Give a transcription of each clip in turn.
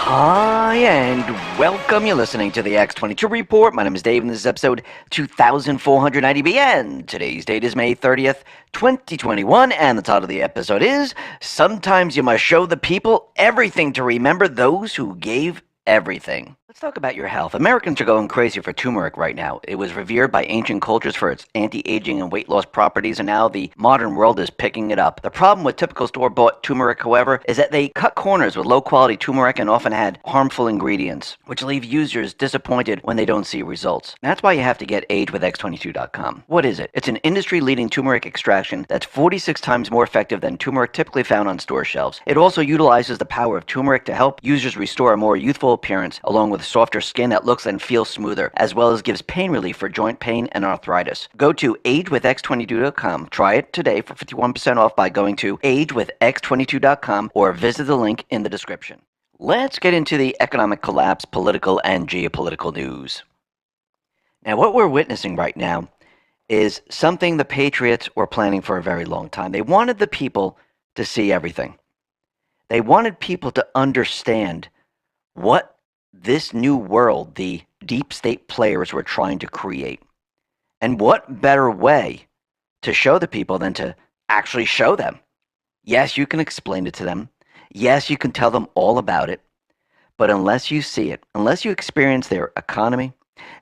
Hi, and welcome. You're listening to the X22 Report. My name is Dave, and this is episode 2490B, and today's date is May 30th, 2021, and the title of the episode is Sometimes You Must Show the People Everything to Remember Those Who Gave Everything. Let's talk about your health. Americans are going crazy for turmeric right now. It was revered by ancient cultures for its anti-aging and weight loss properties, and now the modern world is picking it up. The problem with typical store-bought turmeric, however, is that they cut corners with low-quality turmeric and often had harmful ingredients, which leave users disappointed when they don't see results. That's why you have to get agewithx22.com. What is it? It's an industry-leading turmeric extraction that's 46 times more effective than turmeric typically found on store shelves. It also utilizes the power of turmeric to help users restore a more youthful appearance, along with softer skin that looks and feels smoother, as well as gives pain relief for joint pain and arthritis. Go to agewithx22.com. Try it today for 51% off by going to agewithx22.com or visit the link in the description. Let's get into the economic collapse, political, and geopolitical news. Now, what we're witnessing right now is something the Patriots were planning for a very long time. They wanted the people to see everything. They wanted people to understand what this new world the deep state players were trying to create. And what better way to show the people than to actually show them? Yes, you can explain it to them. Yes, you can tell them all about it. But unless you see it, unless you experience their economy,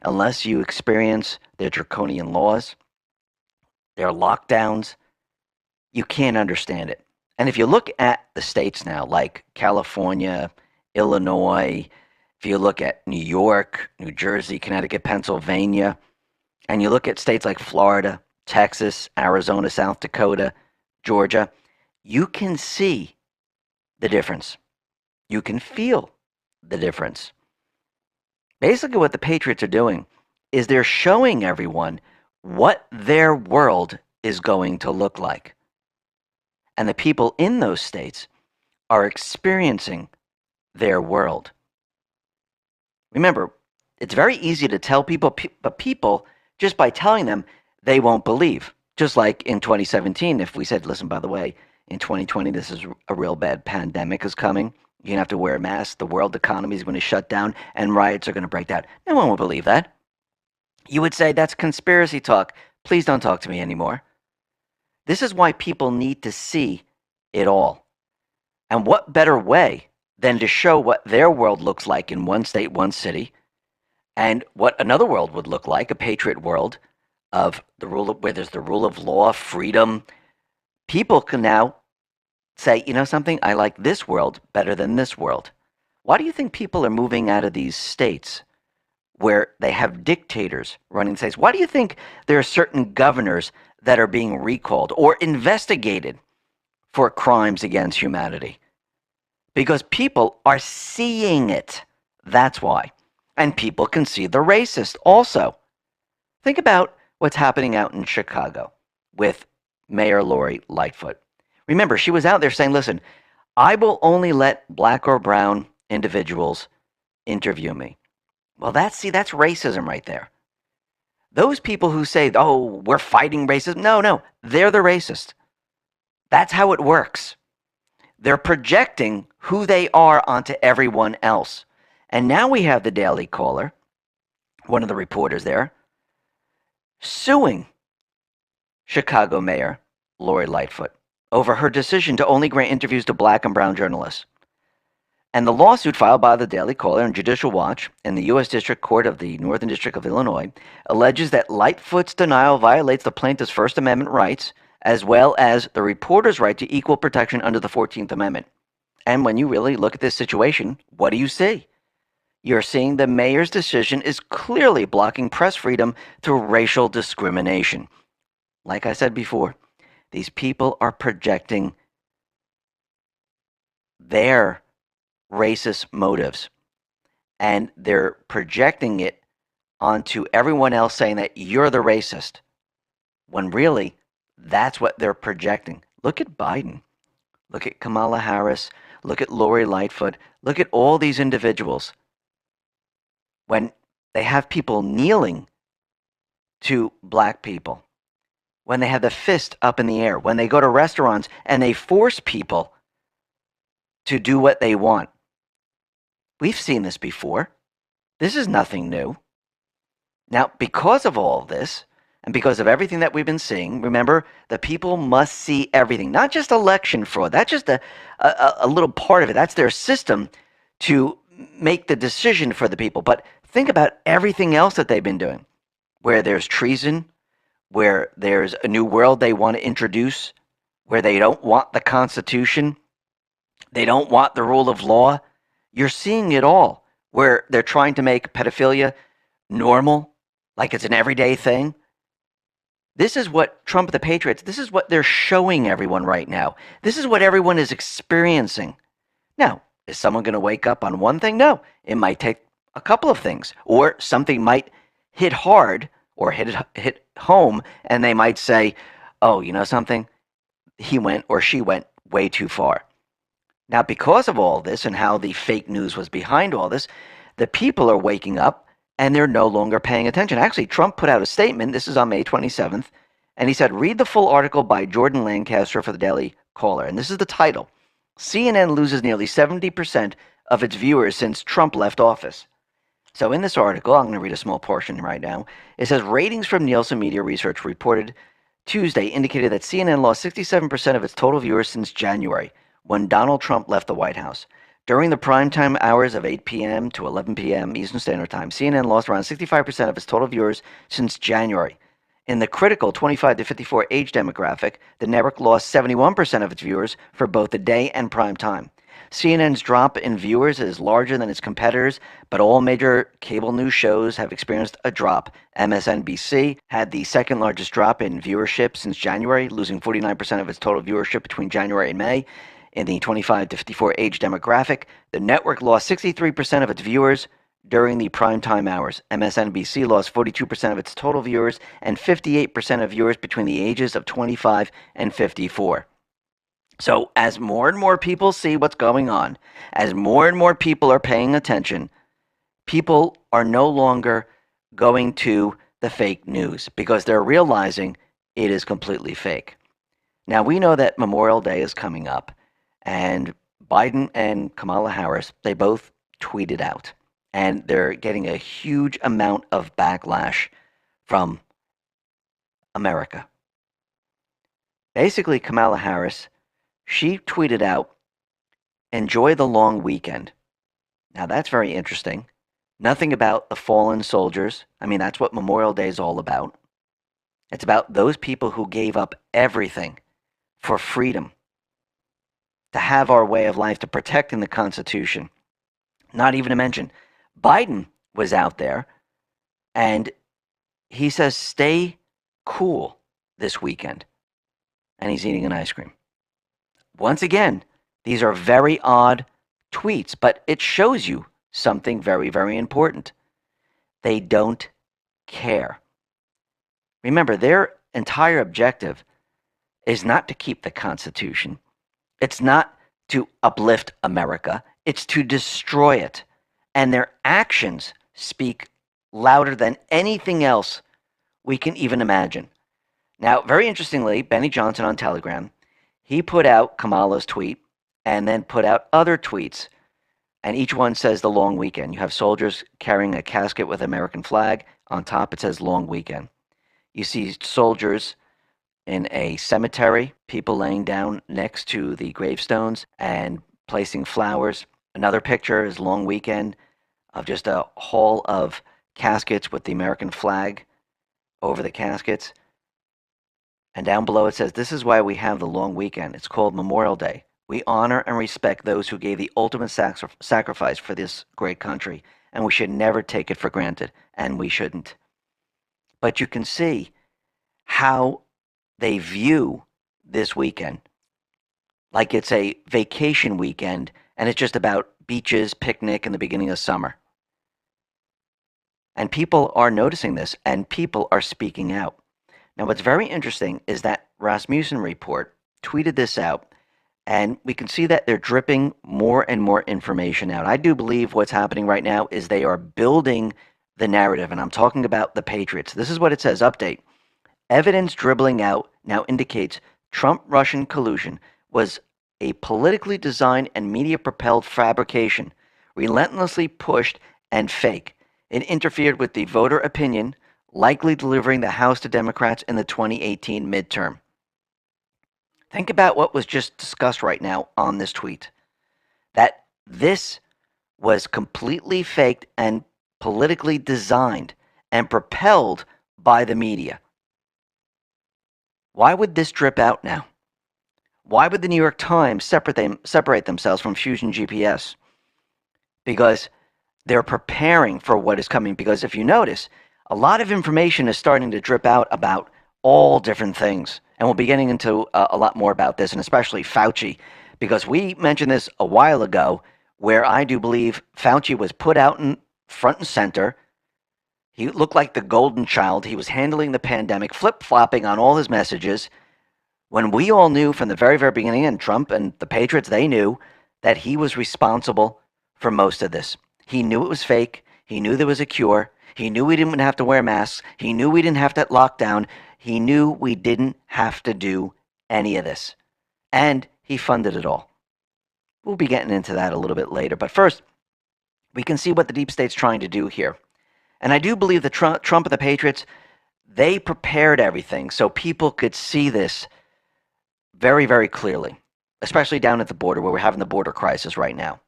unless you experience their draconian laws, their lockdowns, you can't understand it. And if you look at the states now, like California, Illinois, if you look at New York, New Jersey, Connecticut, Pennsylvania, and you look at states like Florida, Texas, Arizona, South Dakota, Georgia, you can see the difference. You can feel the difference. Basically, what the Patriots are doing is they're showing everyone what their world is going to look like. And the people in those states are experiencing their world. Remember, it's very easy to tell people, but people, just by telling them, they won't believe. Just like in 2017, if we said, listen, by the way, in 2020, this is a real bad pandemic is coming. You're going to have to wear a mask. The world economy is going to shut down and riots are going to break out. No one will believe that. You would say, that's conspiracy talk. Please don't talk to me anymore. This is why people need to see it all. And what better way than to show what their world looks like in one state, one city, and what another world would look like, a patriot world of the rule of, where there's the rule of law, freedom. People can now say, you know something, I like this world better than this world. Why do you think people are moving out of these states where they have dictators running states? Why do you think there are certain governors that are being recalled or investigated for crimes against humanity? Because people are seeing it. That's why. And people can see the racist also. Think about what's happening out in Chicago with Mayor Lori Lightfoot. Remember, she was out there saying, listen, I will only let black or brown individuals interview me. Well, that's racism right there. Those people who say, oh, we're fighting racism. No, they're the racist. That's how it works. They're projecting who they are onto everyone else. And now we have the Daily Caller, one of the reporters there, suing Chicago Mayor Lori Lightfoot over her decision to only grant interviews to black and brown journalists. And the lawsuit filed by the Daily Caller and Judicial Watch in the U.S. District Court of the Northern District of Illinois alleges that Lightfoot's denial violates the plaintiff's First Amendment rights as well as the reporter's right to equal protection under the 14th Amendment. And when you really look at this situation, what do you see? You're seeing the mayor's decision is clearly blocking press freedom through racial discrimination. Like I said before, these people are projecting their racist motives, and they're projecting it onto everyone else, saying that you're the racist, when really that's what they're projecting. Look at Biden. Look at Kamala Harris. Look at Lori Lightfoot. Look at all these individuals. When they have people kneeling to black people, when they have the fist up in the air, when they go to restaurants and they force people to do what they want. We've seen this before. This is nothing new. Now, because of all this, and because of everything that we've been seeing, remember, the people must see everything, not just election fraud. That's just a little part of it. That's their system to make the decision for the people. But think about everything else that they've been doing, where there's treason, where there's a new world they want to introduce, where they don't want the Constitution, they don't want the rule of law. You're seeing it all, where they're trying to make pedophilia normal, like it's an everyday thing. This is what Trump, the Patriots, this is what they're showing everyone right now. This is what everyone is experiencing. Now, is someone going to wake up on one thing? No. It might take a couple of things, or something might hit hard or hit home, and they might say, oh, you know something? He went or she went way too far. Now, because of all this and how the fake news was behind all this, the people are waking up and they're no longer paying attention. Actually, Trump put out a statement. This is on May 27th. And he said, read the full article by Jordan Lancaster for the Daily Caller. And this is the title. CNN loses nearly 70% of its viewers since Trump left office. So in this article, I'm going to read a small portion right now. It says, ratings from Nielsen Media Research reported Tuesday indicated that CNN lost 67% of its total viewers since January, when Donald Trump left the White House. During the primetime hours of 8 p.m. to 11 p.m. Eastern Standard Time, CNN lost around 65% of its total viewers since January. In the critical 25 to 54 age demographic, the network lost 71% of its viewers for both the day and prime time. CNN's drop in viewers is larger than its competitors, but all major cable news shows have experienced a drop. MSNBC had the second largest drop in viewership since January, losing 49% of its total viewership between January and May. In the 25 to 54 age demographic, the network lost 63% of its viewers during the primetime hours. MSNBC lost 42% of its total viewers and 58% of viewers between the ages of 25 and 54. So as more and more people see what's going on, as more and more people are paying attention, people are no longer going to the fake news because they're realizing it is completely fake. Now, we know that Memorial Day is coming up, and Biden and Kamala Harris, they both tweeted out, and they're getting a huge amount of backlash from America. Basically, Kamala Harris, she tweeted out, enjoy the long weekend. Now, that's very interesting. Nothing about the fallen soldiers. I mean, that's what Memorial Day is all about. It's about those people who gave up everything for freedom, to have our way of life, to protecting the Constitution. Not even to mention, Biden was out there and he says, stay cool this weekend. And he's eating an ice cream. Once again, these are very odd tweets, but it shows you something very, very important. They don't care. Remember, their entire objective is not to keep the Constitution. It's not to uplift America. It's to destroy it. And their actions speak louder than anything else we can even imagine. Now, very interestingly, Benny Johnson on Telegram, he put out Kamala's tweet and then put out other tweets. And each one says the long weekend. You have soldiers carrying a casket with American flag. On top, it says long weekend. You see soldiers in a cemetery, people laying down next to the gravestones and placing flowers. Another picture is long weekend of just a hall of caskets with the American flag over the caskets. And down below it says, this is why we have the long weekend. It's called Memorial Day. We honor and respect those who gave the ultimate sacrifice for this great country, and we should never take it for granted, and we shouldn't. But you can see how they view this weekend like it's a vacation weekend, and it's just about beaches, picnic, and the beginning of summer. And people are noticing this, and people are speaking out. Now, what's very interesting is that Rasmussen Report tweeted this out, and we can see that they're dripping more and more information out. I do believe what's happening right now is they are building the narrative, and I'm talking about the Patriots. This is what it says, update. Evidence dribbling out now indicates Trump-Russian collusion was a politically designed and media-propelled fabrication. relentlessly pushed and fake. It interfered with the voter opinion, likely delivering the House to Democrats in the 2018 midterm. Think about what was just discussed right now on this tweet. That this was completely faked and politically designed and propelled by the media. Why would this drip out now? Why would the New York Times separate themselves from Fusion GPS? Because they're preparing for what is coming. Because if you notice, a lot of information is starting to drip out about all different things. And we'll be getting into a lot more about this, and especially Fauci, because we mentioned this a while ago, where I do believe Fauci was put out in front and center. He looked like the golden child. He was handling the pandemic, flip-flopping on all his messages, when we all knew from the very, very beginning, and Trump and the Patriots, they knew that he was responsible for most of this. He knew it was fake. He knew there was a cure. He knew we didn't have to wear masks. He knew we didn't have to lock down. He knew we didn't have to do any of this. And he funded it all. We'll be getting into that a little bit later. But first, we can see what the deep state's trying to do here. And I do believe that Trump and the Patriots, they prepared everything so people could see this very, very clearly, especially down at the border where we're having the border crisis right now.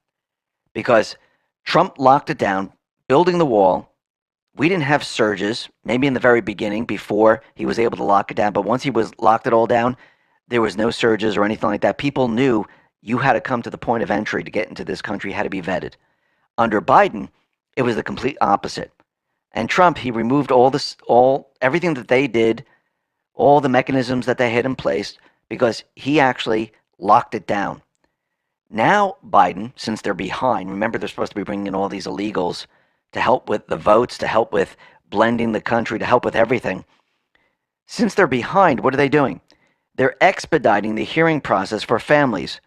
Because Trump locked it down, building the wall. We didn't have surges, maybe in the very beginning before he was able to lock it down. But once he locked it all down, there was no surges or anything like that. People knew you had to come to the point of entry to get into this country, had to be vetted. Under Biden, it was the complete opposite. And Trump, he removed everything that they did, all the mechanisms that they had in place, because he actually locked it down. Now Biden, since they're behind, remember they're supposed to be bringing in all these illegals to help with the votes, to help with blending the country, to help with everything. Since they're behind, what are they doing? They're expediting the hearing process for families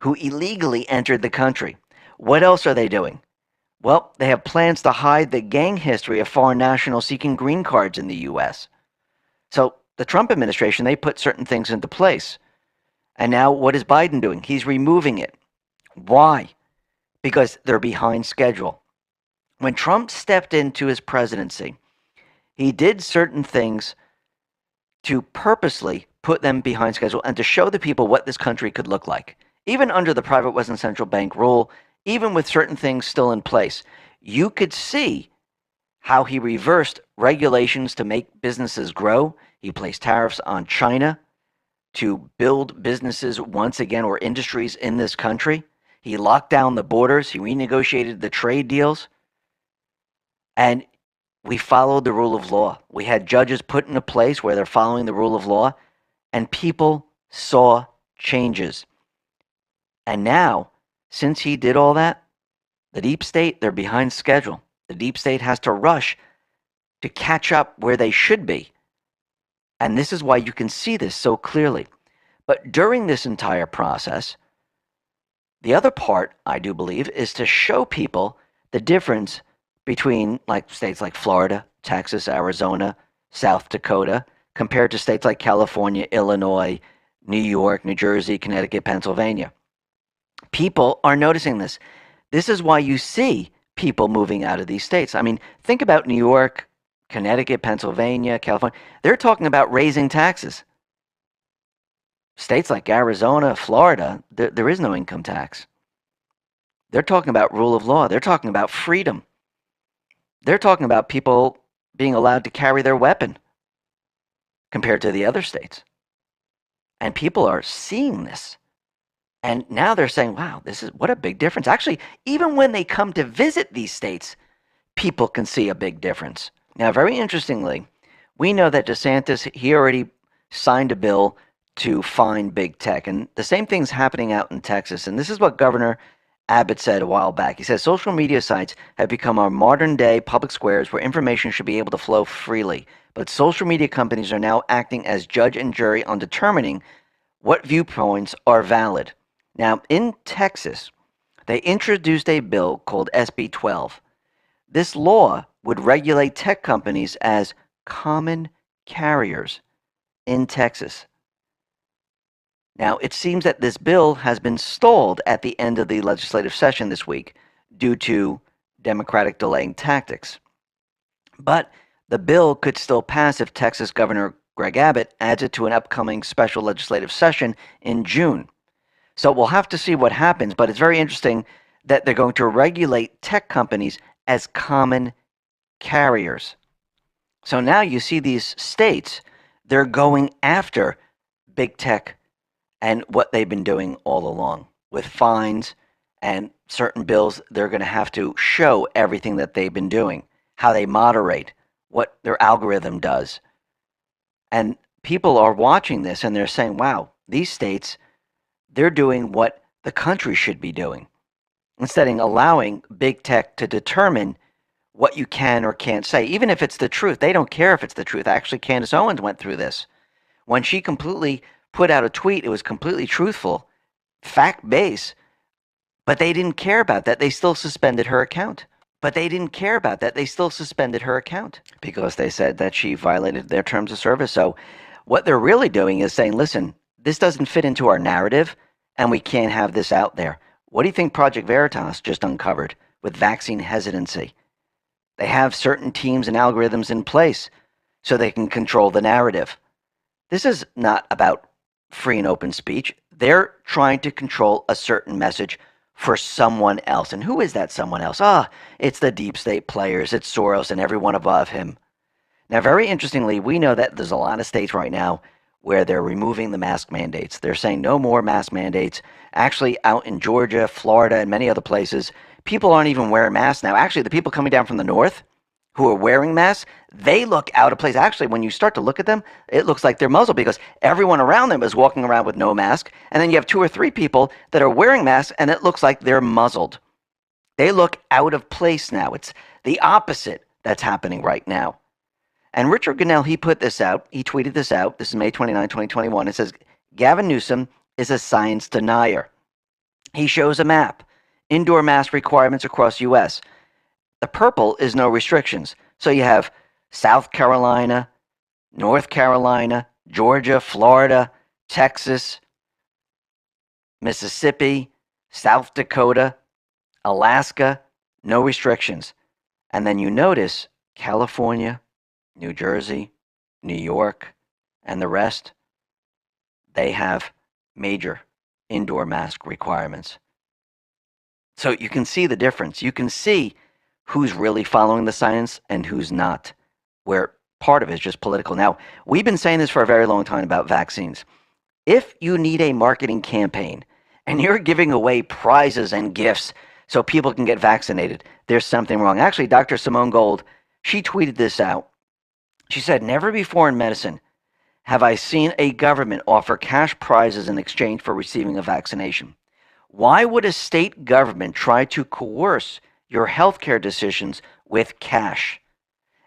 who illegally entered the country. What else are they doing? Well, they have plans to hide the gang history of foreign nationals seeking green cards in the U.S. So the Trump administration, they put certain things into place. And now what is Biden doing? He's removing it. Why? Because they're behind schedule. When Trump stepped into his presidency, he did certain things to purposely put them behind schedule and to show the people what this country could look like. Even under the private Western Central Bank rule, even with certain things still in place, you could see how he reversed regulations to make businesses grow. He placed tariffs on China to build businesses once again, or industries in this country. He locked down the borders. He renegotiated the trade deals. And we followed the rule of law. We had judges put into place where they're following the rule of law, and people saw changes. And now, since he did all that, the deep state, they're behind schedule. The deep state has to rush to catch up where they should be. And this is why you can see this so clearly. But during this entire process, the other part, I do believe, is to show people the difference between states like Florida, Texas, Arizona, South Dakota, compared to states like California, Illinois, New York, New Jersey, Connecticut, Pennsylvania. People are noticing this. This is why you see people moving out of these states. I mean, think about New York, Connecticut, Pennsylvania, California. They're talking about raising taxes. States like Arizona, Florida, there is no income tax. They're talking about rule of law. They're talking about freedom. They're talking about people being allowed to carry their weapon compared to the other states. And people are seeing this. And now they're saying, wow, what a big difference. Actually, even when they come to visit these states, people can see a big difference. Now, very interestingly, we know that DeSantis, he already signed a bill to fine big tech. And the same thing's happening out in Texas. And this is what Governor Abbott said a while back. He says, social media sites have become our modern day public squares where information should be able to flow freely. But social media companies are now acting as judge and jury on determining what viewpoints are valid. Now, in Texas, they introduced a bill called SB 12. This law would regulate tech companies as common carriers in Texas. Now, it seems that this bill has been stalled at the end of the legislative session this week due to Democratic delaying tactics. But the bill could still pass if Texas Governor Greg Abbott adds it to an upcoming special legislative session in June. So we'll have to see what happens, but it's very interesting that they're going to regulate tech companies as common carriers. So now you see these states, they're going after big tech and what they've been doing all along with fines and certain bills. They're going to have to show everything that they've been doing, how they moderate, what their algorithm does. And people are watching this and they're saying, wow, these states, they're doing what the country should be doing instead of allowing big tech to determine what you can or can't say. Even if it's the truth, they don't care if it's the truth. Actually, Candace Owens went through this. When she completely put out a tweet, it was completely truthful, fact-based, but they didn't care about that. They still suspended her account. Because they said that she violated their terms of service. So what they're really doing is saying, listen, this doesn't fit into our narrative, and we can't have this out there. What do you think Project Veritas just uncovered with vaccine hesitancy? They have certain teams and algorithms in place so they can control the narrative. This is not about free and open speech. They're trying to control a certain message for someone else. And who is that someone else? It's the deep state players. It's Soros and everyone above him. Now, very interestingly, we know that there's a lot of states right now where they're removing the mask mandates. They're saying no more mask mandates. Actually, out in Georgia, Florida, and many other places, people aren't even wearing masks now. Actually, the people coming down from the north who are wearing masks, they look out of place. Actually, when you start to look at them, it looks like they're muzzled because everyone around them is walking around with no mask. And then you have 2 or 3 people that are wearing masks, and it looks like they're muzzled. They look out of place now. It's the opposite that's happening right now. And Richard Grenell, he put this out. He tweeted this out. This is May 29, 2021. It says, Gavin Newsom is a science denier. He shows a map. Indoor mask requirements across U.S. The purple is no restrictions. So you have South Carolina, North Carolina, Georgia, Florida, Texas, Mississippi, South Dakota, Alaska, no restrictions. And then you notice California, New Jersey, New York, and the rest, they have major indoor mask requirements. So you can see the difference. You can see who's really following the science and who's not, where part of it is just political. Now, we've been saying this for a very long time about vaccines. If you need a marketing campaign and you're giving away prizes and gifts so people can get vaccinated, there's something wrong. Actually, Dr. Simone Gold, she tweeted this out. She said, never before in medicine have I seen a government offer cash prizes in exchange for receiving a vaccination. Why would a state government try to coerce your healthcare decisions with cash?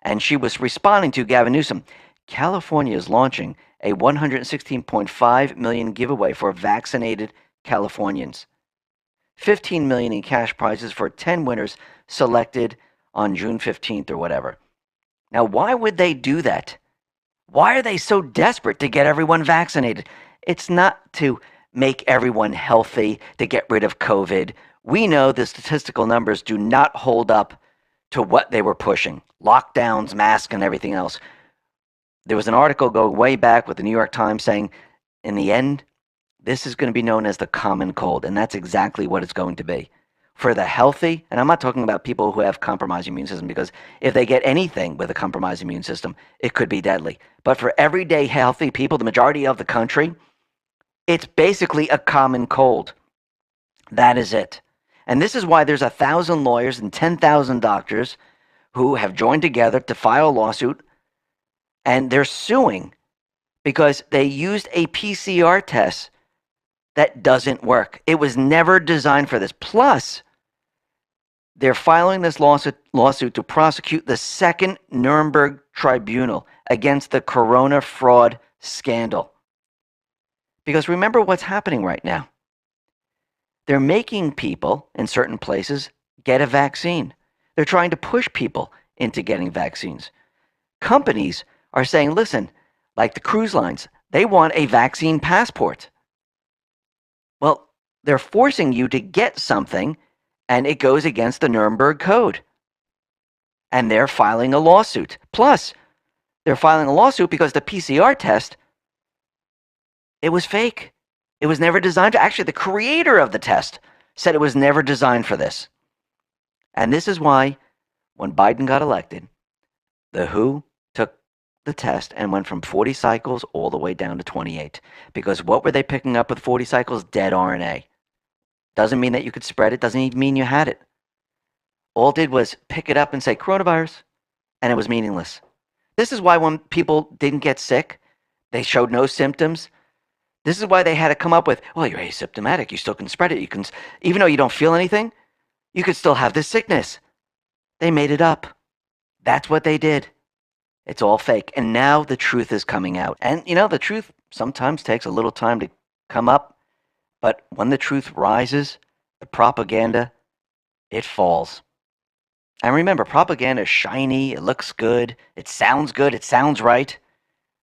And she was responding to Gavin Newsom. California is launching a $116.5 million giveaway for vaccinated Californians. $15 million in cash prizes for 10 winners selected on June 15th or whatever. Now, why would they do that? Why are they so desperate to get everyone vaccinated? It's not to make everyone healthy, to get rid of COVID. We know the statistical numbers do not hold up to what they were pushing. Lockdowns, masks, and everything else. There was an article going way back with the New York Times saying, in the end, this is going to be known as the common cold, and that's exactly what it's going to be. For the healthy, and I'm not talking about people who have compromised immune system, because if they get anything with a compromised immune system, it could be deadly. But for everyday healthy people, the majority of the country, it's basically a common cold. That is it. And this is why there's 1,000 lawyers and 10,000 doctors who have joined together to file a lawsuit, and they're suing because they used a PCR test that doesn't work. It was never designed for this. Plus, they're filing this lawsuit to prosecute the second Nuremberg tribunal against the corona fraud scandal. Because remember what's happening right now. They're making people in certain places get a vaccine. They're trying to push people into getting vaccines. Companies are saying, listen, like the cruise lines, they want a vaccine passport. Well, they're forcing you to get something, and it goes against the Nuremberg Code. And they're filing a lawsuit. Plus, they're filing a lawsuit because the PCR test, it was fake. It was never designed to. Actually, the creator of the test said it was never designed for this. And this is why, when Biden got elected, the WHO took the test and went from 40 cycles all the way down to 28. Because what were they picking up with 40 cycles? Dead RNA. Doesn't mean that you could spread it, doesn't even mean you had it. All it did was pick it up and say coronavirus, and it was meaningless. This is why when people didn't get sick, they showed no symptoms. This is why they had to come up with, well, you're asymptomatic, you still can spread it. You can, even though you don't feel anything, you could still have this sickness. They made it up. That's what they did. It's all fake. And now the truth is coming out. And the truth sometimes takes a little time to come up, but when the truth rises, the propaganda, it falls. And remember, propaganda is shiny, it looks good, it sounds right.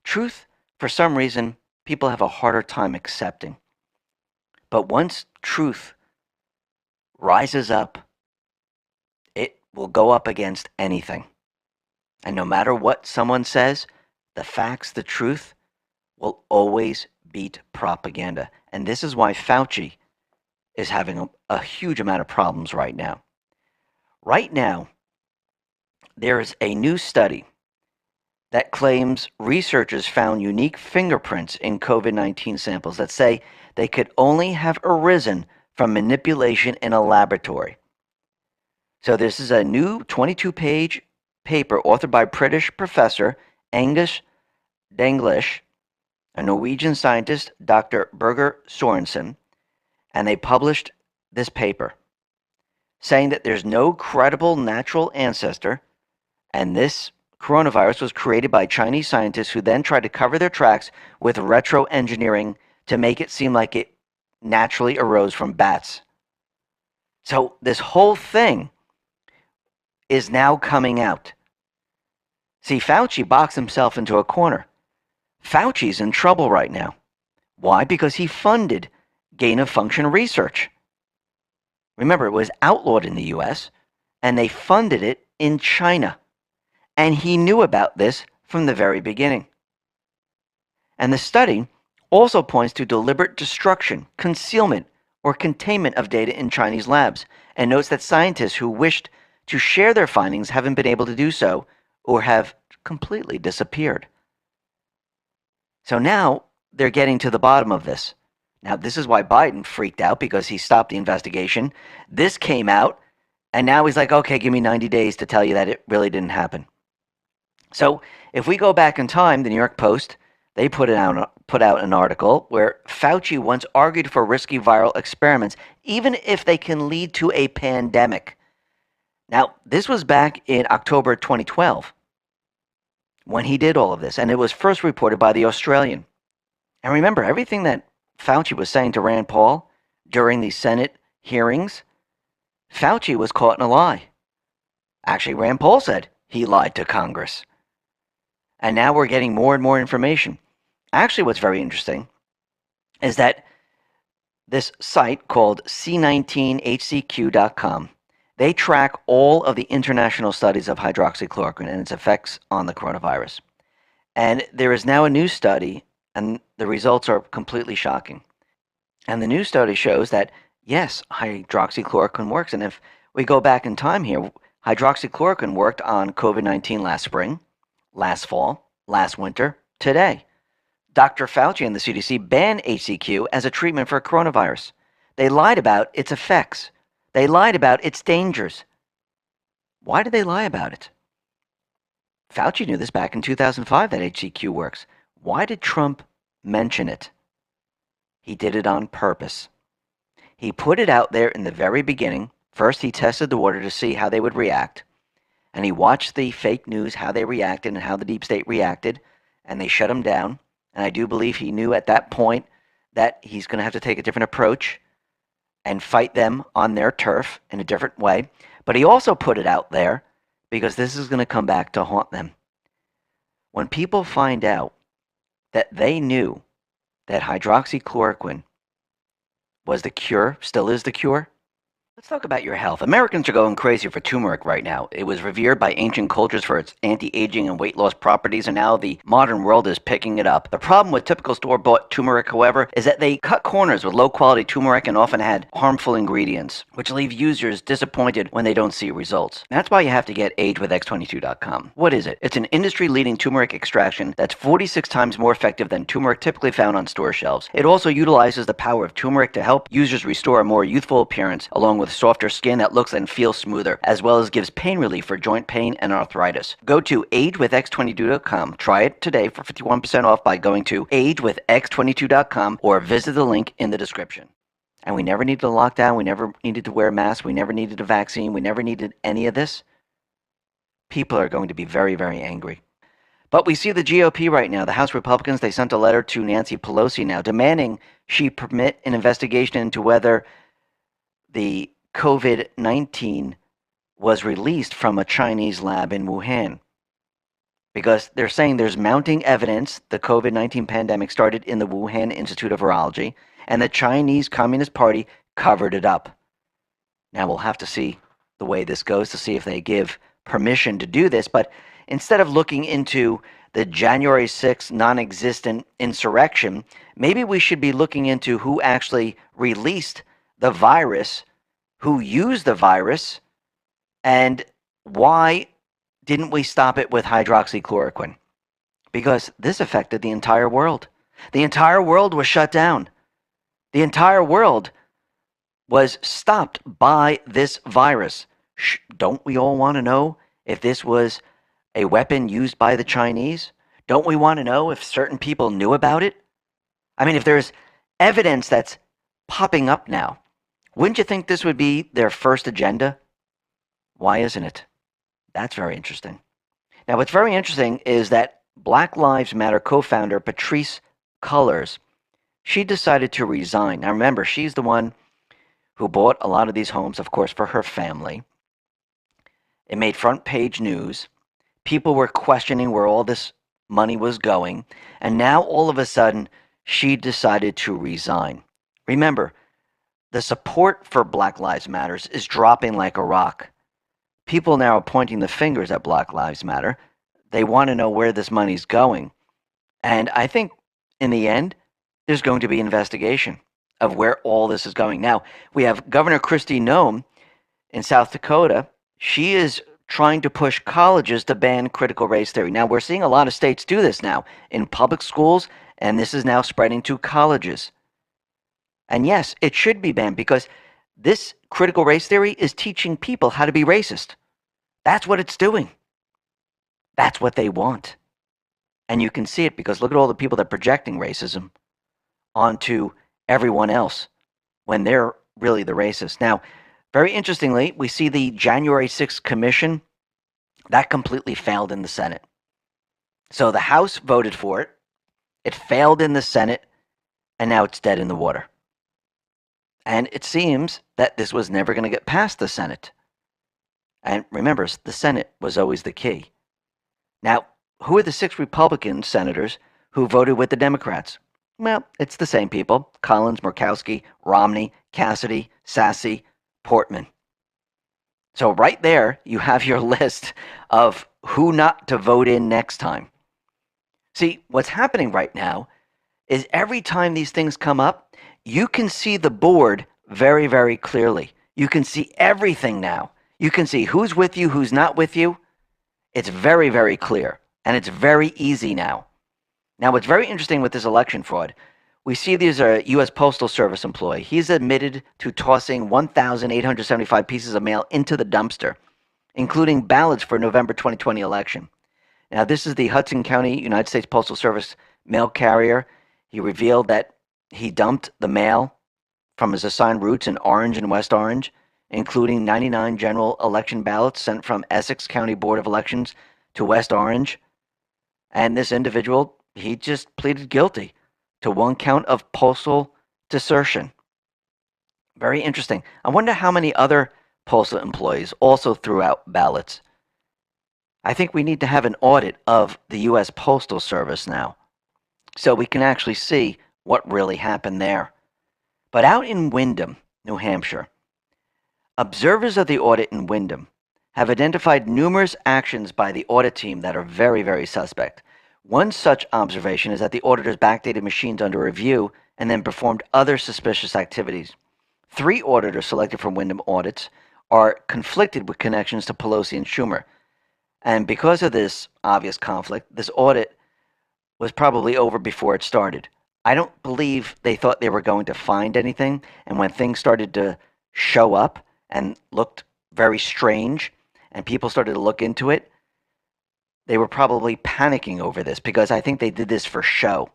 Truth, for some reason, people have a harder time accepting. But once truth rises up, it will go up against anything. And no matter what someone says, the facts, the truth, will always beat propaganda. And this is why Fauci is having a huge amount of problems right now. Right now, there is a new study that claims researchers found unique fingerprints in COVID-19 samples that say they could only have arisen from manipulation in a laboratory. So this is a new 22-page paper authored by British professor Angus Danglish, a Norwegian scientist, Dr. Birger Sorensen, and they published this paper saying that there's no credible natural ancestor, and this coronavirus was created by Chinese scientists who then tried to cover their tracks with retro engineering to make it seem like it naturally arose from bats. So this whole thing is now coming out. See, Fauci boxed himself into a corner. Fauci's in trouble right now. Why? Because he funded gain-of-function research. Remember, it was outlawed in the US, and they funded it in China. And he knew about this from the very beginning. And the study also points to deliberate destruction, concealment, or containment of data in Chinese labs, and notes that scientists who wished to share their findings haven't been able to do so or have completely disappeared. So now they're getting to the bottom of this. Now, this is why Biden freaked out, because he stopped the investigation. This came out, and now he's like, okay, give me 90 days to tell you that it really didn't happen. So if we go back in time, the New York Post, they put out an article where Fauci once argued for risky viral experiments, even if they can lead to a pandemic. Now, this was back in October 2012 when he did all of this, and it was first reported by The Australian. And remember, everything that Fauci was saying to Rand Paul during the Senate hearings, Fauci was caught in a lie. Actually, Rand Paul said he lied to Congress. And now we're getting more and more information. Actually, what's very interesting is that this site called C19HCQ.com, they track all of the international studies of hydroxychloroquine and its effects on the coronavirus. And there is now a new study, and the results are completely shocking. And the new study shows that, yes, hydroxychloroquine works. And if we go back in time here, hydroxychloroquine worked on COVID-19 last spring, last fall, last winter, today. Dr. Fauci and the CDC banned HCQ as a treatment for coronavirus. They lied about its effects. They lied about its dangers. Why did they lie about it? Fauci knew this back in 2005 that HCQ works. Why did Trump mention it? He did it on purpose. He put it out there in the very beginning. First, he tested the water to see how they would react. And he watched the fake news, how they reacted and how the deep state reacted. And they shut him down. And I do believe he knew at that point that he's going to have to take a different approach and fight them on their turf in a different way. But he also put it out there because this is going to come back to haunt them. When people find out that they knew that hydroxychloroquine was the cure, still is the cure, Let's talk about your health. Americans are going crazy for turmeric right now. It was revered by ancient cultures for its anti-aging and weight loss properties, and now the modern world is picking it up. The problem with typical store-bought turmeric, however, is that they cut corners with low-quality turmeric and often had harmful ingredients, which leave users disappointed when they don't see results. That's why you have to get agewithx22.com. What is it? It's an industry-leading turmeric extraction that's 46 times more effective than turmeric typically found on store shelves. It also utilizes the power of turmeric to help users restore a more youthful appearance, along with softer skin that looks and feels smoother, as well as gives pain relief for joint pain and arthritis. Go to agewithx22.com. Try it today for 51% off by going to agewithx22.com or visit the link in the description. And we never needed a lockdown. We never needed to wear a mask. We never needed a vaccine. We never needed any of this. People are going to be very, very angry. But we see the GOP right now, the House Republicans, they sent a letter to Nancy Pelosi now demanding she permit an investigation into whether the COVID-19 was released from a Chinese lab in Wuhan, because they're saying there's mounting evidence the COVID-19 pandemic started in the Wuhan Institute of Virology, and the Chinese Communist Party covered it up. Now we'll have to see the way this goes to see if they give permission to do this, but instead of looking into the January 6th non-existent insurrection, maybe we should be looking into who actually released the virus, who used the virus, and why didn't we stop it with hydroxychloroquine? Because this affected the entire world. The entire world was shut down. The entire world was stopped by this virus. Don't we all want to know if this was a weapon used by the Chinese? Don't we want to know if certain people knew about it? I mean, if there's evidence that's popping up now, wouldn't you think this would be their first agenda? Why isn't it? That's very interesting. Now, what's very interesting is that Black Lives Matter co-founder Patrisse Cullors, she decided to resign. Now, remember, she's the one who bought a lot of these homes, of course, for her family. It made front page news. People were questioning where all this money was going. And now, all of a sudden, she decided to resign. Remember, the support for Black Lives Matter is dropping like a rock. People now are pointing the fingers at Black Lives Matter. They want to know where this money's going. And I think in the end, there's going to be investigation of where all this is going. Now, we have Governor Kristi Noem in South Dakota. She is trying to push colleges to ban critical race theory. Now, we're seeing a lot of states do this now in public schools, and this is now spreading to colleges. And yes, it should be banned because this critical race theory is teaching people how to be racist. That's what it's doing. That's what they want. And you can see it because look at all the people that are projecting racism onto everyone else when they're really the racist. Now, very interestingly, we see the January 6th commission that completely failed in the Senate. So the House voted for it. It failed in the Senate, and now it's dead in the water. And it seems that this was never going to get past the Senate. And remember, the Senate was always the key. Now, who are the 6 Republican senators who voted with the Democrats? Well, it's the same people: Collins, Murkowski, Romney, Cassidy, Sassy, Portman. So right there, you have your list of who not to vote in next time. See, what's happening right now is every time these things come up, you can see the board very, very clearly. You can see everything now. You can see who's with you, who's not with you. It's very, very clear, and it's very easy now. Now, what's very interesting with this election fraud, we see there's a U.S. Postal Service employee. He's admitted to tossing 1,875 pieces of mail into the dumpster, including ballots for November 2020 election. Now, this is the Hudson County United States Postal Service mail carrier. He revealed that he dumped the mail from his assigned routes in Orange and West Orange, including 99 general election ballots sent from Essex County Board of Elections to West Orange. And this individual, he just pleaded guilty to 1 count of postal desertion. Very interesting. I wonder how many other postal employees also threw out ballots. I think we need to have an audit of the U.S. Postal Service now, so we can actually see what really happened there. But out in Windham, New Hampshire, Observers of the audit in Wyndham have identified numerous actions by the audit team that are very, very suspect. One such observation is that the auditors backdated machines under review and then performed other suspicious activities. 3 auditors selected from Wyndham audits are conflicted with connections to Pelosi and Schumer. And because of this obvious conflict, this audit was probably over before it started. I don't believe they thought they were going to find anything. And when things started to show up and looked very strange and people started to look into it, they were probably panicking over this because I think they did this for show.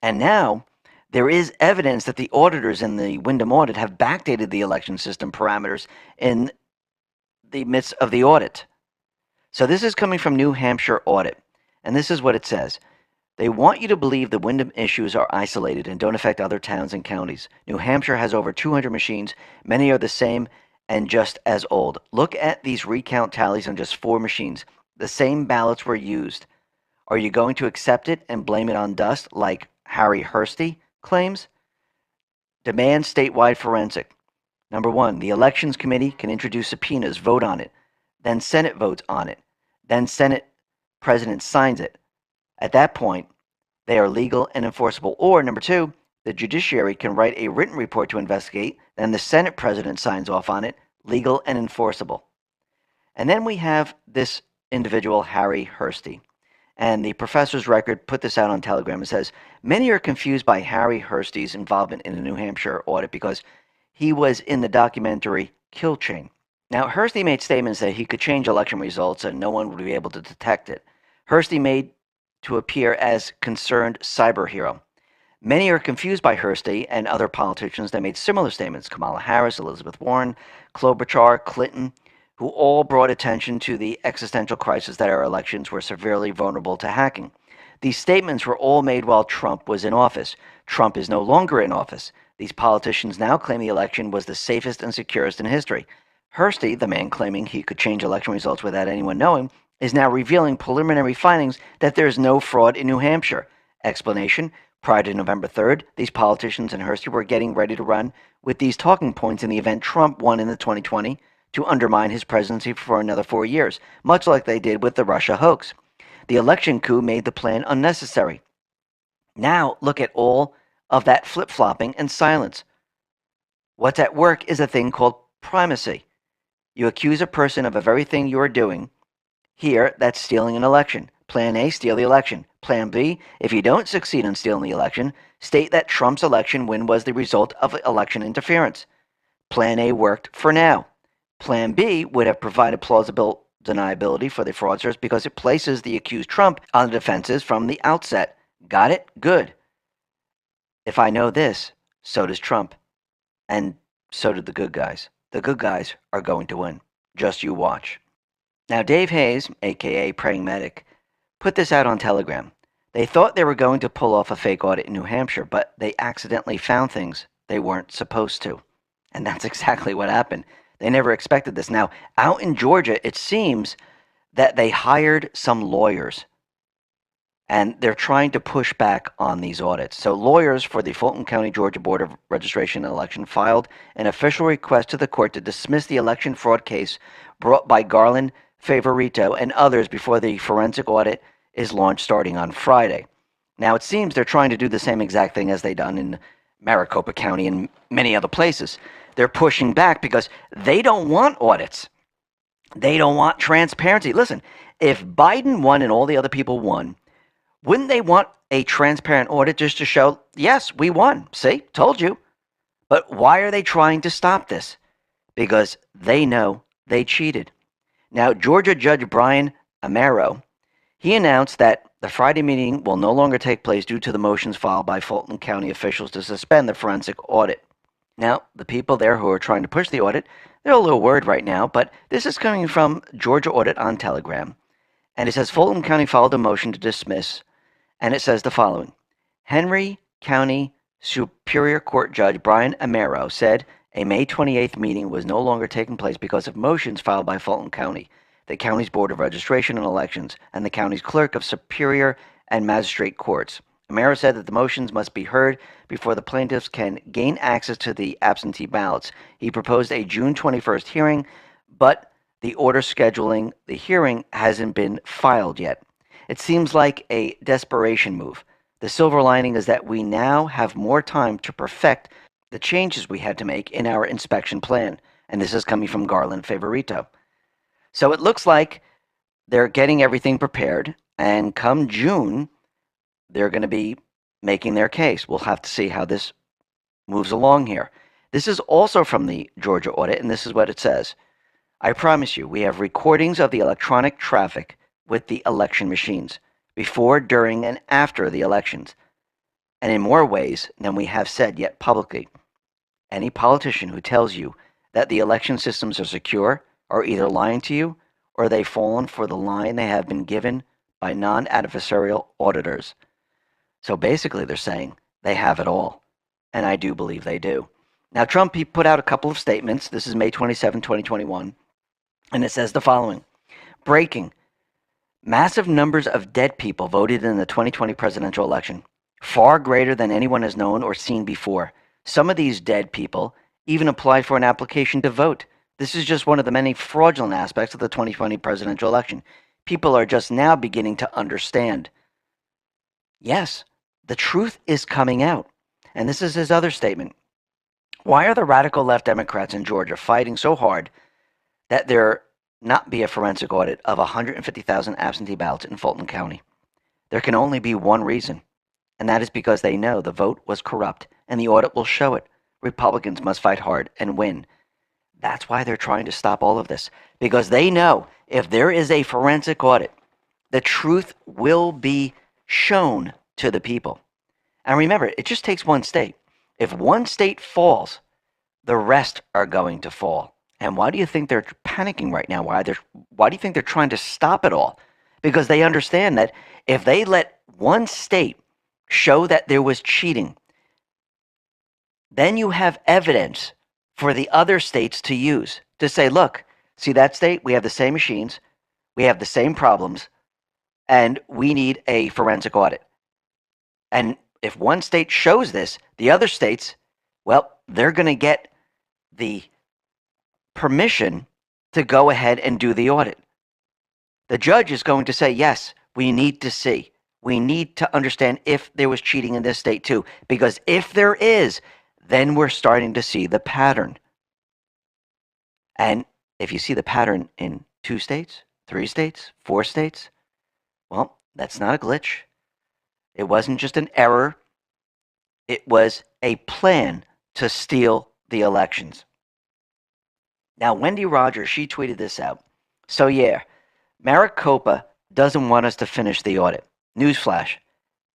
And now there is evidence that the auditors in the Wyndham audit have backdated the election system parameters in the midst of the audit. So this is coming from New Hampshire Audit, and this is what it says. They want you to believe the Wyndham issues are isolated and don't affect other towns and counties. New Hampshire has over 200 machines. Many are the same and just as old. Look at these recount tallies on just 4 machines. The same ballots were used. Are you going to accept it and blame it on dust like Harry Hursty claims? Demand statewide forensic. Number 1, the Elections Committee can introduce subpoenas, vote on it. Then Senate votes on it. Then Senate President signs it. At that point, they are legal and enforceable. Or, number 2, the judiciary can write a written report to investigate. Then the Senate President signs off on it, legal and enforceable. And then we have this individual, Harry Hursty. And the professor's record put this out on Telegram. It says, many are confused by Harry Hursty's involvement in the New Hampshire audit because he was in the documentary Kill Chain. Now, Hursty made statements that he could change election results and no one would be able to detect it. Hursty made to appear as concerned cyber hero. Many are confused by Hursty and other politicians that made similar statements. Kamala Harris, Elizabeth Warren, Klobuchar, Clinton, who all brought attention to the existential crisis that our elections were severely vulnerable to hacking. These statements were all made while Trump was in office. Trump is no longer in office. These politicians now claim the election was the safest and securest in history. Hursty, the man claiming he could change election results without anyone knowing, is now revealing preliminary findings that there is no fraud in New Hampshire. Explanation: prior to November 3rd, these politicians and Hursty were getting ready to run with these talking points in the event Trump won in the 2020 to undermine his presidency for another 4 years, much like they did with the Russia hoax. The election coup made the plan unnecessary. Now look at all of that flip-flopping and silence. What's at work is a thing called primacy. You accuse a person of a very thing you are doing. Here, that's stealing an election. Plan A, steal the election. Plan B, if you don't succeed in stealing the election, state that Trump's election win was the result of election interference. Plan A worked for now. Plan B would have provided plausible deniability for the fraudsters because it places the accused Trump on the defenses from the outset. Got it? Good. If I know this, so does Trump. And so did the good guys. The good guys are going to win. Just you watch. Now, Dave Hayes, a.k.a. Praying Medic, put this out on Telegram. They thought they were going to pull off a fake audit in New Hampshire, but they accidentally found things they weren't supposed to. And that's exactly what happened. They never expected this. Now, out in Georgia, it seems that they hired some lawyers, and they're trying to push back on these audits. So lawyers for the Fulton County, Georgia Board of Registration and Election filed an official request to the court to dismiss the election fraud case brought by Garland, Favorito, and others before the forensic audit is launched starting on Friday. Now, it seems they're trying to do the same exact thing as they done in Maricopa County and many other places. They're pushing back because they don't want audits. They don't want transparency. Listen, if Biden won and all the other people won, wouldn't they want a transparent audit just to show, yes, we won. See, told you. But why are they trying to stop this? Because they know they cheated. Now, Georgia Judge Brian Amaro, he announced that the Friday meeting will no longer take place due to the motions filed by Fulton County officials to suspend the forensic audit. Now, the people there who are trying to push the audit, they're a little worried right now, but this is coming from Georgia Audit on Telegram. And it says Fulton County filed a motion to dismiss, and it says the following. Henry County Superior Court Judge Brian Amaro said a May 28th meeting was no longer taking place because of motions filed by Fulton County, the county's Board of Registration and Elections, and the county's Clerk of Superior and Magistrate Courts. Amaro said that the motions must be heard before the plaintiffs can gain access to the absentee ballots. He proposed a June 21st hearing, but the order scheduling the hearing hasn't been filed yet. It seems like a desperation move. The silver lining is that we now have more time to perfect the changes we had to make in our inspection plan. And this is coming from Garland Favorito. So it looks like they're getting everything prepared, and come June, they're going to be making their case. We'll have to see how this moves along here. This is also from the Georgia audit, and this is what it says. I promise you, we have recordings of the electronic traffic with the election machines before, during, and after the elections, and in more ways than we have said yet publicly. Any politician who tells you that the election systems are secure are either lying to you or they've fallen for the line they have been given by non-adversarial auditors. So basically, they're saying they have it all, and I do believe they do. Now, Trump, he put out a couple of statements. This is May 27, 2021, and it says the following. Breaking. Massive numbers of dead people voted in the 2020 presidential election, far greater than anyone has known or seen before. Some of these dead people even applied for an application to vote. This is just one of the many fraudulent aspects of the 2020 presidential election. People are just now beginning to understand. Yes, the truth is coming out. And this is his other statement. Why are the radical left Democrats in Georgia fighting so hard that there not be a forensic audit of 150,000 absentee ballots in Fulton County? There can only be one reason, and that is because they know the vote was corrupt, and the audit will show it. Republicans must fight hard and win. That's why they're trying to stop all of this, because they know if there is a forensic audit, the truth will be shown to the people. And remember, it just takes one state. If one state falls, the rest are going to fall. And why do you think they're panicking right now? Why do you think they're trying to stop it all? Because they understand that if they let one state show that there was cheating, then you have evidence for the other states to use to say, look, see that state? We have the same machines, we have the same problems, and we need a forensic audit. And if one state shows this, the other states, well, they're going to get the permission to go ahead and do the audit. The judge is going to say, yes, we need to see. We need to understand if there was cheating in this state too. Because if there is, then we're starting to see the pattern. And if you see the pattern in 2 states, 3 states, 4 states, well, that's not a glitch. It wasn't just an error. It was a plan to steal the elections. Now, Wendy Rogers, she tweeted this out. So yeah, Maricopa doesn't want us to finish the audit. Newsflash,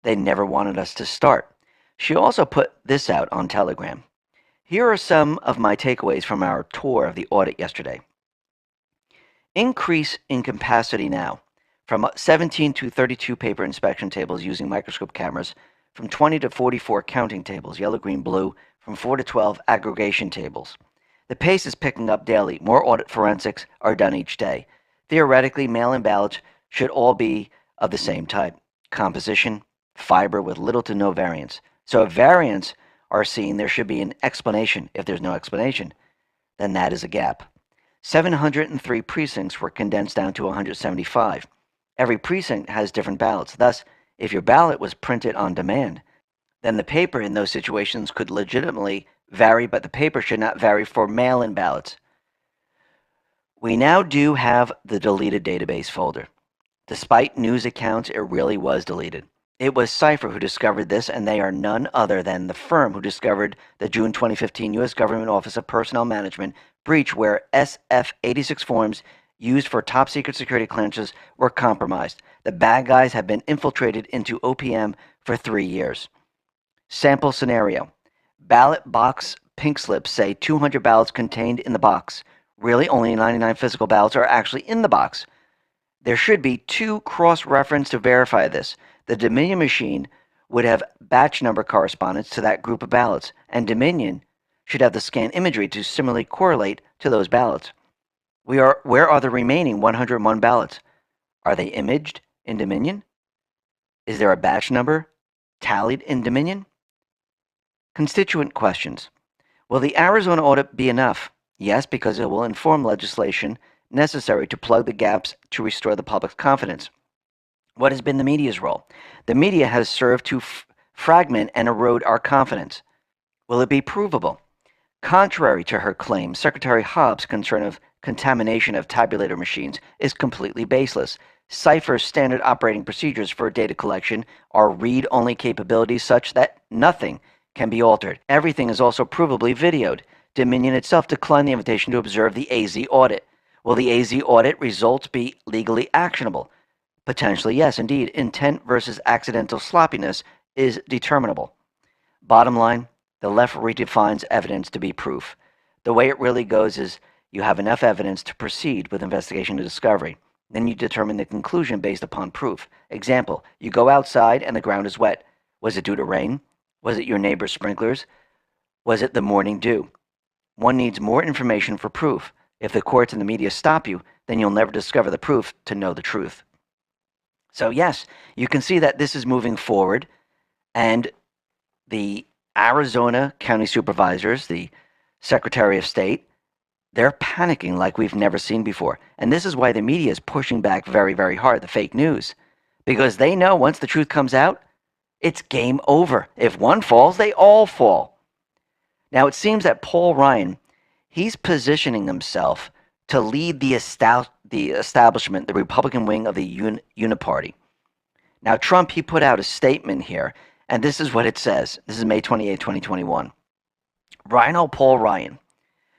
they never wanted us to start. She also put this out on Telegram. Here are some of my takeaways from our tour of the audit yesterday. Increase in capacity now, from 17 to 32 paper inspection tables using microscope cameras, from 20 to 44 counting tables, yellow, green, blue, from 4 to 12 aggregation tables. The pace is picking up daily. More audit forensics are done each day. Theoretically, mail-in ballots should all be of the same type. Composition, fiber with little to no variance. So if variants are seen, there should be an explanation. If there's no explanation, then that is a gap. 703 precincts were condensed down to 175. Every precinct has different ballots. Thus, if your ballot was printed on demand, then the paper in those situations could legitimately vary, but the paper should not vary for mail-in ballots. We now do have the deleted database folder. Despite news accounts, it really was deleted. It was Cipher who discovered this, and they are none other than the firm who discovered the June 2015 U.S. Government Office of Personnel Management breach where SF-86 forms used for top-secret security clearances were compromised. The bad guys have been infiltrated into OPM for 3 years. Sample scenario. Ballot box pink slips say 200 ballots contained in the box. Really, only 99 physical ballots are actually in the box. There should be 2 cross-reference to verify this. The Dominion machine would have batch number correspondence to that group of ballots, and Dominion should have the scan imagery to similarly correlate to those ballots. Where are the remaining 101 ballots? Are they imaged in Dominion? Is there a batch number tallied in Dominion? Constituent questions. Will the Arizona audit be enough? Yes, because it will inform legislation necessary to plug the gaps to restore the public's confidence. What has been the media's role? The media has served to fragment and erode our confidence. Will it be provable? Contrary to her claim, Secretary Hobbs' concern of contamination of tabulator machines is completely baseless. Cipher's standard operating procedures for data collection are read-only capabilities such that nothing can be altered. Everything is also provably videoed. Dominion itself declined the invitation to observe the AZ audit. Will the AZ audit results be legally actionable? Potentially, yes. Indeed, intent versus accidental sloppiness is determinable. Bottom line, the left redefines evidence to be proof. The way it really goes is you have enough evidence to proceed with investigation and discovery. Then you determine the conclusion based upon proof. Example, you go outside and the ground is wet. Was it due to rain? Was it your neighbor's sprinklers? Was it the morning dew? One needs more information for proof. If the courts and the media stop you, then you'll never discover the proof to know the truth. So yes, you can see that this is moving forward, and the Arizona county supervisors, the Secretary of State, they're panicking like we've never seen before. And this is why the media is pushing back very, very hard, the fake news, because they know once the truth comes out, it's game over. If one falls, they all fall. Now, it seems that Paul Ryan, he's positioning himself to lead the establishment, the Republican wing of the Uniparty. Now, Trump, he put out a statement here, and this is what it says. This is May 28, 2021. Rhino Paul Ryan,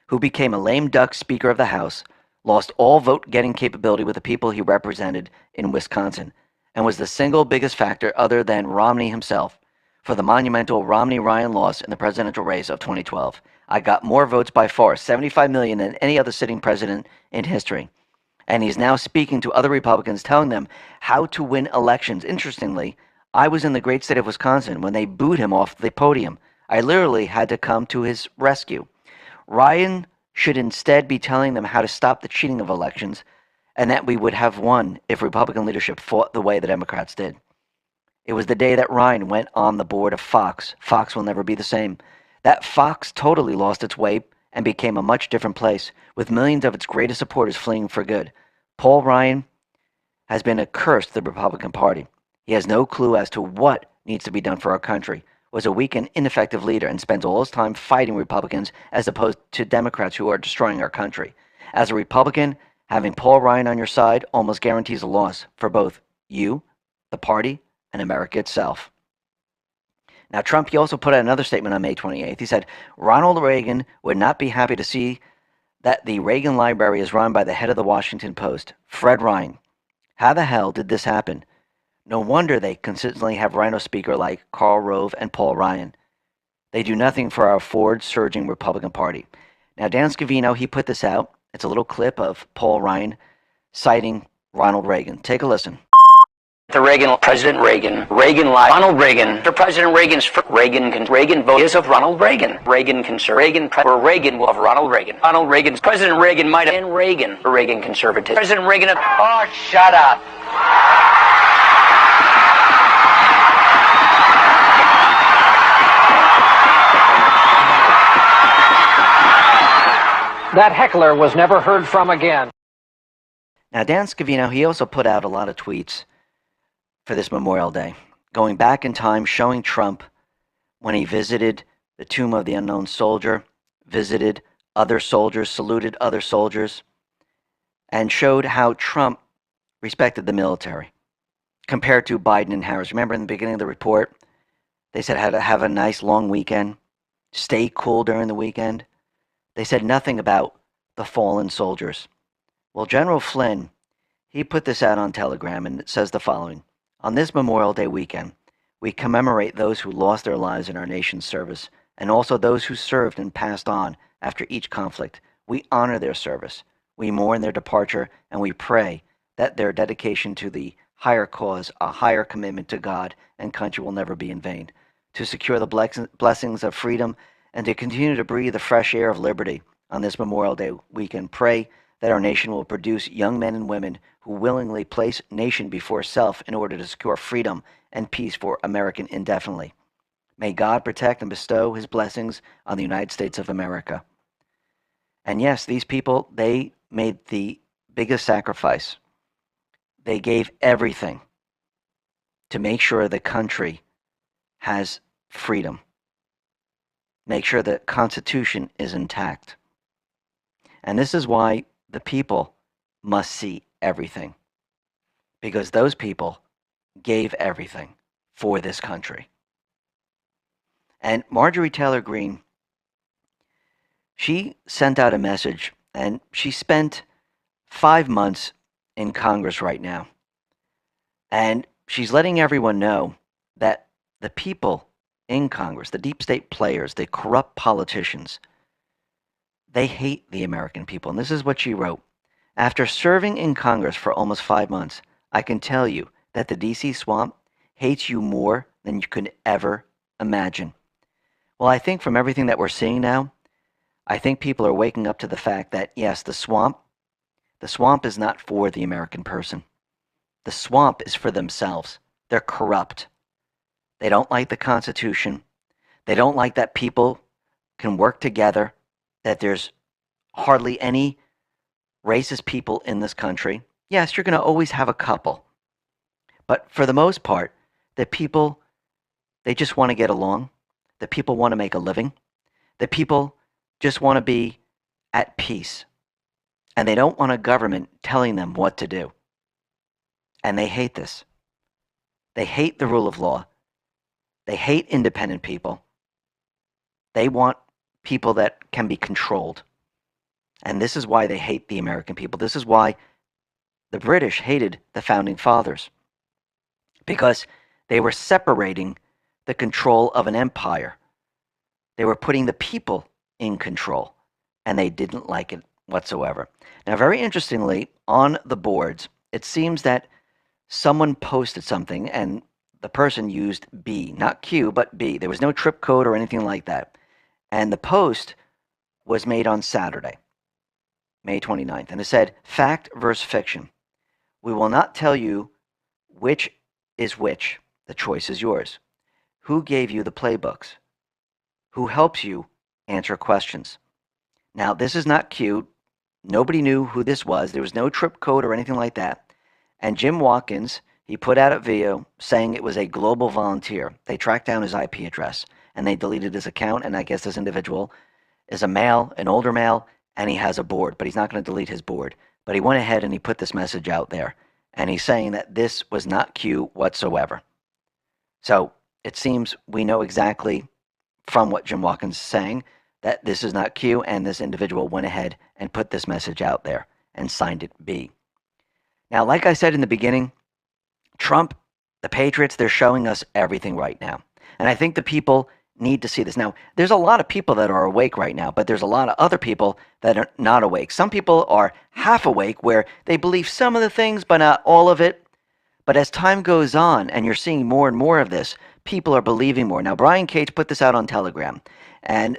who became a lame duck Speaker of the House, lost all vote-getting capability with the people he represented in Wisconsin, and was the single biggest factor other than Romney himself for the monumental Romney-Ryan loss in the presidential race of 2012. I got more votes by far, 75 million, than any other sitting president in history. And he's now speaking to other Republicans, telling them how to win elections. Interestingly, I was in the great state of Wisconsin when they booed him off the podium. I literally had to come to his rescue. Ryan should instead be telling them how to stop the cheating of elections, and that we would have won if Republican leadership fought the way the Democrats did. It was the day that Ryan went on the board of Fox. Fox will never be the same. That Fox totally lost its way and became a much different place, with millions of its greatest supporters fleeing for good. Paul Ryan has been a curse to the Republican Party. He has no clue as to what needs to be done for our country, was a weak and ineffective leader, and spends all his time fighting Republicans as opposed to Democrats who are destroying our country. As a Republican, having Paul Ryan on your side almost guarantees a loss for both you, the party, and America itself. Now, Trump, he also put out another statement on May 28th. He said, Ronald Reagan would not be happy to see that the Reagan Library is run by the head of the Washington Post, Fred Ryan. How the hell did this happen? No wonder they consistently have Rhino speaker like Karl Rove and Paul Ryan. They do nothing for our forward-surging Republican Party. Now, Dan Scavino, he put this out. It's a little clip of Paul Ryan citing Ronald Reagan. Take a listen. The Reagan, President Reagan, Reagan lied, Ronald Reagan, the President Reagan's Reagan vote is of Ronald Reagan, Reagan conservative, Reagan will of Ronald Reagan's President Reagan might have been Reagan conservative, President Reagan, oh shut up. That heckler was never heard from again. Now, Dan Scavino, he also put out a lot of tweets for this Memorial Day, going back in time, showing Trump when he visited the tomb of the unknown soldier, visited other soldiers, saluted other soldiers, and showed how Trump respected the military compared to Biden and Harris. Remember in the beginning of the report, they said how to have a nice long weekend, stay cool during the weekend. They said nothing about the fallen soldiers. Well, General Flynn, he put this out on Telegram, and it says the following. On this Memorial Day weekend, we commemorate those who lost their lives in our nation's service, and also those who served and passed on after each conflict. We honor their service, we mourn their departure, and we pray that their dedication to the higher cause, a higher commitment to God and country will never be in vain. To secure the blessings of freedom and to continue to breathe the fresh air of liberty on this Memorial Day weekend, pray that our nation will produce young men and women who willingly place nation before self in order to secure freedom and peace for American indefinitely. May God protect and bestow his blessings on the United States of America. And yes, these people, they made the biggest sacrifice. They gave everything to make sure the country has freedom, make sure the Constitution is intact. And this is why the people must see everything, because those people gave everything for this country. And Marjorie Taylor Greene, she sent out a message, and she spent 5 months in Congress right now. And she's letting everyone know that the people in Congress, the deep state players, the corrupt politicians, they hate the American people. And this is what she wrote. After serving in Congress for almost 5 months, I can tell you that the DC swamp hates you more than you could ever imagine. Well, I think from everything that we're seeing now, I think people are waking up to the fact that, yes, the swamp is not for the American person. The swamp is for themselves. They're corrupt. They don't like the Constitution. They don't like that people can work together, that there's hardly any racist people in this country. Yes, you're going to always have a couple. But for the most part, the people, they just want to get along. The people want to make a living. The people just want to be at peace. And they don't want a government telling them what to do. And they hate this. They hate the rule of law. They hate independent people. They want people that can be controlled. And this is why they hate the American people. This is why the British hated the founding fathers. Because they were separating the control of an empire. They were putting the people in control. And they didn't like it whatsoever. Now, very interestingly, on the boards, it seems that someone posted something and the person used B, not Q, but B. There was no trip code or anything like that. And the post was made on Saturday, May 29th. And it said, fact versus fiction. We will not tell you which is which. The choice is yours. Who gave you the playbooks? Who helps you answer questions? Now, this is not Q. Nobody knew who this was. There was no trip code or anything like that. And Jim Watkins, he put out a video saying it was a global volunteer. They tracked down his IP address and they deleted his account. And I guess this individual is a male, an older male, and he has a board, but he's not going to delete his board. But he went ahead and he put this message out there. And he's saying that this was not Q whatsoever. So it seems we know exactly from what Jim Watkins is saying that this is not Q, and this individual went ahead and put this message out there and signed it B. Now, like I said in the beginning, Trump, the Patriots, they're showing us everything right now. And I think the people need to see this. Now, there's a lot of people that are awake right now, but there's a lot of other people that are not awake. Some people are half awake where they believe some of the things, but not all of it. But as time goes on and you're seeing more and more of this, people are believing more. Now, Brian Cates put this out on Telegram, and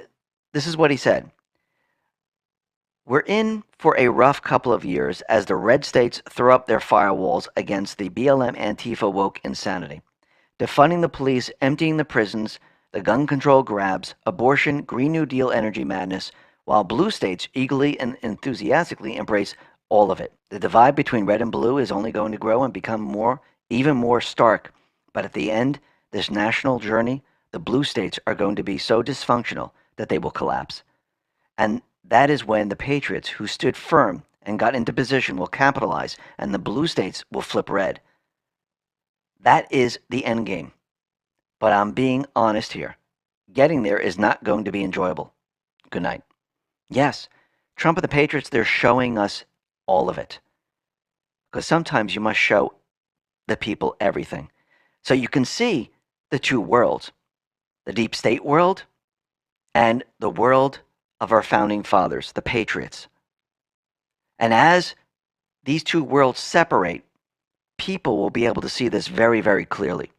this is what he said. We're in for a rough couple of years as the red states throw up their firewalls against the BLM Antifa woke insanity. Defunding the police, emptying the prisons, the gun control grabs, abortion, Green New Deal energy madness, while blue states eagerly and enthusiastically embrace all of it. The divide between red and blue is only going to grow and become even more stark. But at the end, this national journey, the blue states are going to be so dysfunctional that they will collapse. And that is when the Patriots, who stood firm and got into position, will capitalize, and the blue states will flip red. That is the end game. But I'm being honest here. Getting there is not going to be enjoyable. Good night. Yes, Trump and the Patriots, they're showing us all of it. Because sometimes you must show the people everything. So you can see the two worlds. The deep state world and the world of our founding fathers, the Patriots. And as these two worlds separate, people will be able to see this very, very clearly.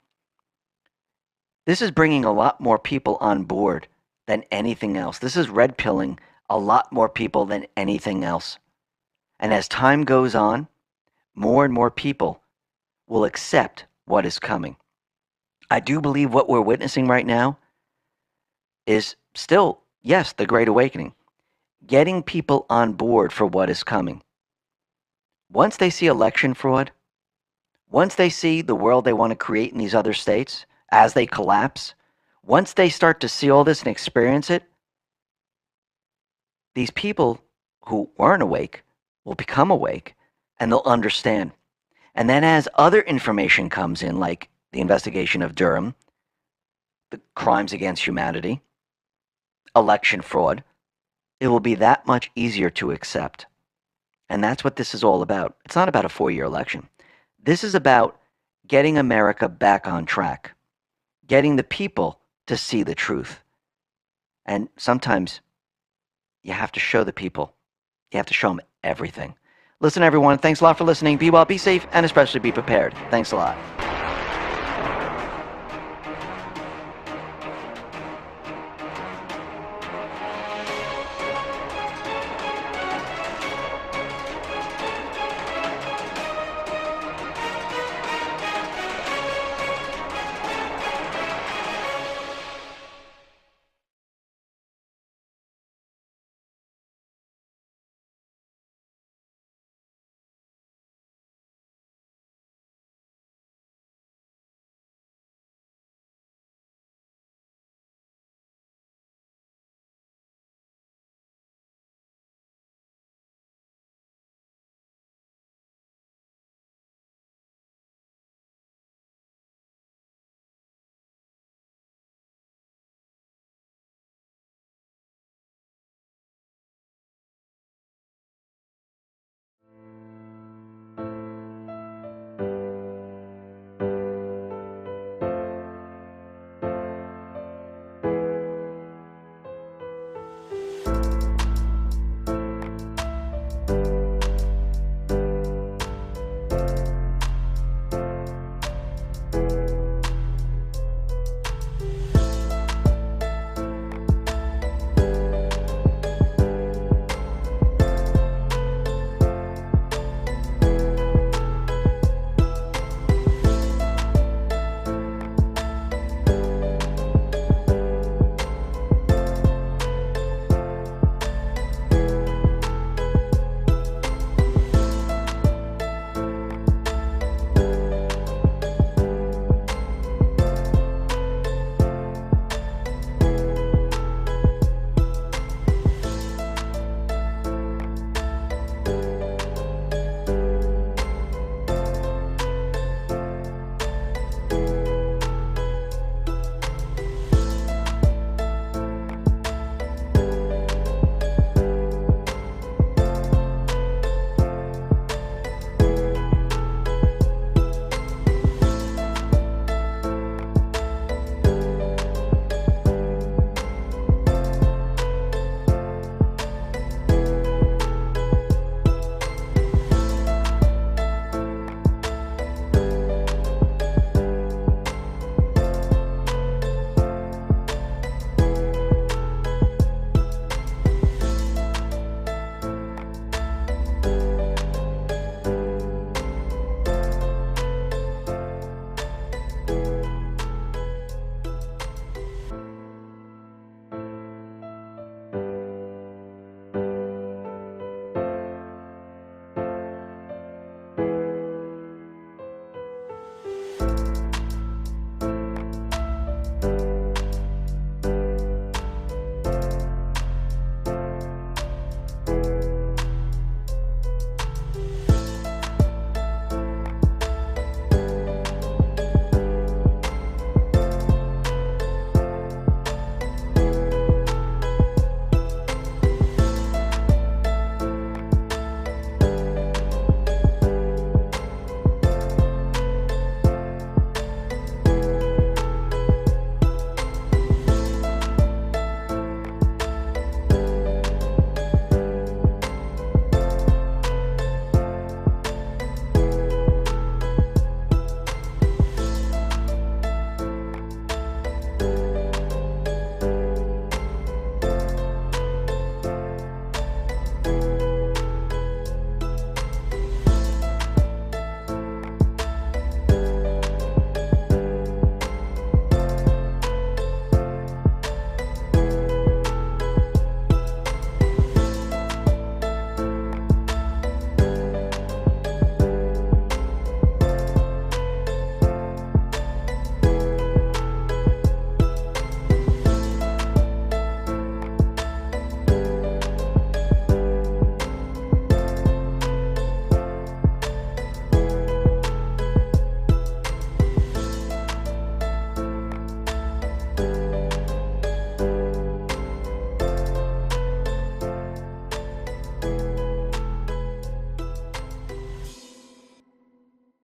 This is bringing a lot more people on board than anything else. This is red pilling a lot more people than anything else. And as time goes on, more and more people will accept what is coming. I do believe what we're witnessing right now is still, yes, the Great Awakening. Getting people on board for what is coming. Once they see election fraud, once they see the world they want to create in these other states as they collapse, once they start to see all this and experience it, these people who weren't awake will become awake and they'll understand. And then as other information comes in, like the investigation of Durham, the crimes against humanity, election fraud, it will be that much easier to accept. And that's what this is all about. It's not about a 4-year election. This is about getting America back on track, getting the people to see the truth. And sometimes you have to show the people. You have to show them everything. Listen, everyone, thanks a lot for listening. Be well, be safe, and especially be prepared. Thanks a lot.